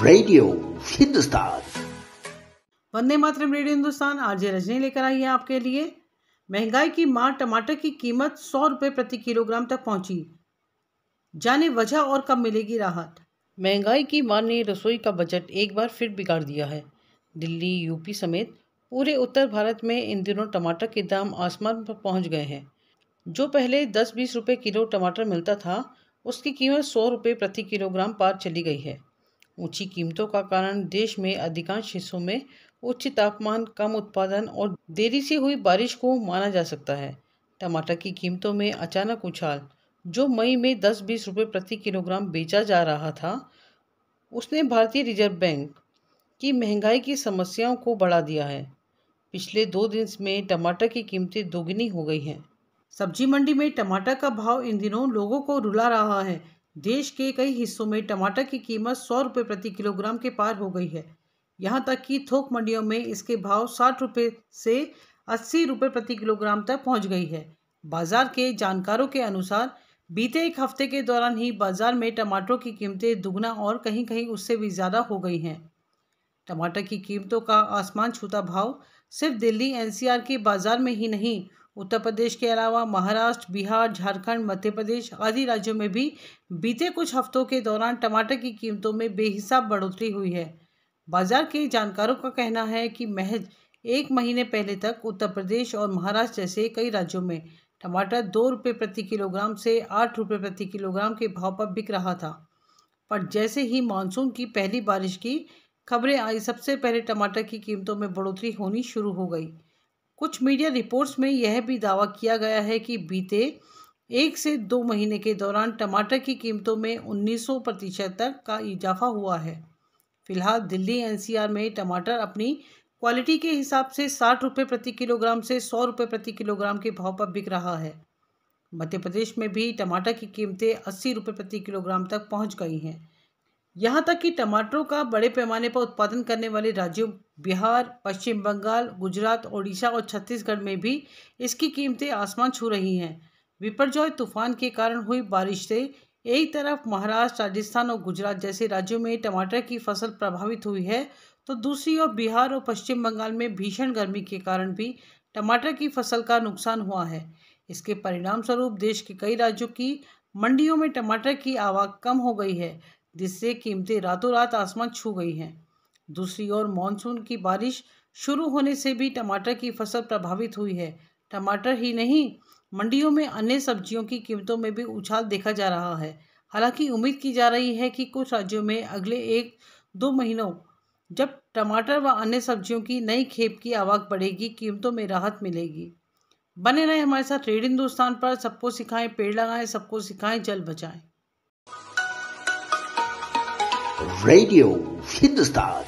Radio Hindustan. Vande Mataram. Radio Hindustan RJ Rajni लेकर आई है आपके लिए। महंगाई की मार, टमाटर की कीमत 100 रुपये प्रति किलोग्राम तक पहुंची। जाने वजह और कब मिलेगी राहत। महंगाई की मार ने रसोई का बजट एक बार फिर बिगाड़ दिया है। दिल्ली, यूपी समेत पूरे उत्तर भारत में इन दिनों टमाटर के दाम आसमान पर पहुंच गए हैं। जो पहले 10-20 रुपये किलो टमाटर मिलता था, उसकी कीमत 100 रुपये प्रति किलोग्राम पार चली गई है। ऊंची कीमतों का कारण देश में अधिकांश हिस्सों में उच्च तापमान, कम उत्पादन और देरी से हुई बारिश को माना जा सकता है। टमाटर की कीमतों में अचानक उछाल, जो मई में 10-20 रुपये प्रति किलोग्राम बेचा जा रहा था, उसने भारतीय रिजर्व बैंक की महंगाई की समस्याओं को बढ़ा दिया है। पिछले 2 दिन में टमाटर की कीमतें दोगुनी हो गई हैं। सब्जी मंडी में टमाटर का भाव इन दिनों लोगों को रुला रहा है। देश के कई हिस्सों में टमाटर की कीमत 100 रुपये प्रति किलोग्राम के पार हो गई है। यहाँ तक कि थोक मंडियों में इसके भाव 60 रुपये से 80 रुपये प्रति किलोग्राम तक पहुँच गई है। बाजार के जानकारों के अनुसार बीते एक हफ्ते के दौरान ही बाजार में टमाटरों की कीमतें दुगना और कहीं कहीं उससे भी ज़्यादा हो गई हैं। टमाटर की कीमतों का आसमान छूता भाव सिर्फ दिल्ली एनसीआर के बाजार में ही नहीं, उत्तर प्रदेश के अलावा महाराष्ट्र, बिहार, झारखंड, मध्य प्रदेश आदि राज्यों में भी बीते कुछ हफ्तों के दौरान टमाटर की कीमतों में बेहिसाब बढ़ोतरी हुई है। बाजार के जानकारों का कहना है कि महज एक महीने पहले तक उत्तर प्रदेश और महाराष्ट्र जैसे कई राज्यों में टमाटर 2 रुपये प्रति किलोग्राम से 8 रुपये प्रति किलोग्राम के भाव पर बिक रहा था। पर जैसे ही मानसून की पहली बारिश की खबरें आई, सबसे पहले टमाटर की कीमतों में बढ़ोतरी होनी शुरू हो गई। कुछ मीडिया रिपोर्ट्स में यह भी दावा किया गया है कि बीते 1 से 2 महीने के दौरान टमाटर की कीमतों में 1900% तक का इजाफा हुआ है। फिलहाल दिल्ली एनसीआर में टमाटर अपनी क्वालिटी के हिसाब से 60 रुपये प्रति किलोग्राम से 100 रुपये प्रति किलोग्राम के भाव पर बिक रहा है। मध्य प्रदेश में भी टमाटर की कीमतें 80 रुपये प्रति किलोग्राम तक पहुंच गई हैं। यहाँ तक कि टमाटरों का बड़े पैमाने पर उत्पादन करने वाले राज्यों बिहार, पश्चिम बंगाल, गुजरात, ओडिशा और छत्तीसगढ़ में भी इसकी कीमतें आसमान छू रही हैं। बिपरजॉय तूफान के कारण हुई बारिश से एक तरफ महाराष्ट्र, राजस्थान और गुजरात जैसे राज्यों में टमाटर की फसल प्रभावित हुई है, तो दूसरी ओर बिहार और पश्चिम बंगाल में भीषण गर्मी के कारण भी टमाटर की फसल का नुकसान हुआ है। इसके परिणाम स्वरूप देश के कई राज्यों की मंडियों में टमाटर की आवक कम हो गई है, जिससे कीमतें रातों रात आसमान छू गई हैं। दूसरी ओर मानसून की बारिश शुरू होने से भी टमाटर की फसल प्रभावित हुई है। टमाटर ही नहीं, मंडियों में अन्य सब्जियों की कीमतों में भी उछाल देखा जा रहा है। हालांकि उम्मीद की जा रही है कि कुछ राज्यों में अगले 1-2 महीनों जब टमाटर व अन्य सब्जियों की नई खेप की आवक बढ़ेगी, कीमतों में राहत मिलेगी। बने रहे हमारे साथ रेडियो हिंदुस्तान पर। सबको सिखाएं पेड़ लगाएं, सबको सिखाएं जल बचाएं। रेडियो हिंदुस्तान।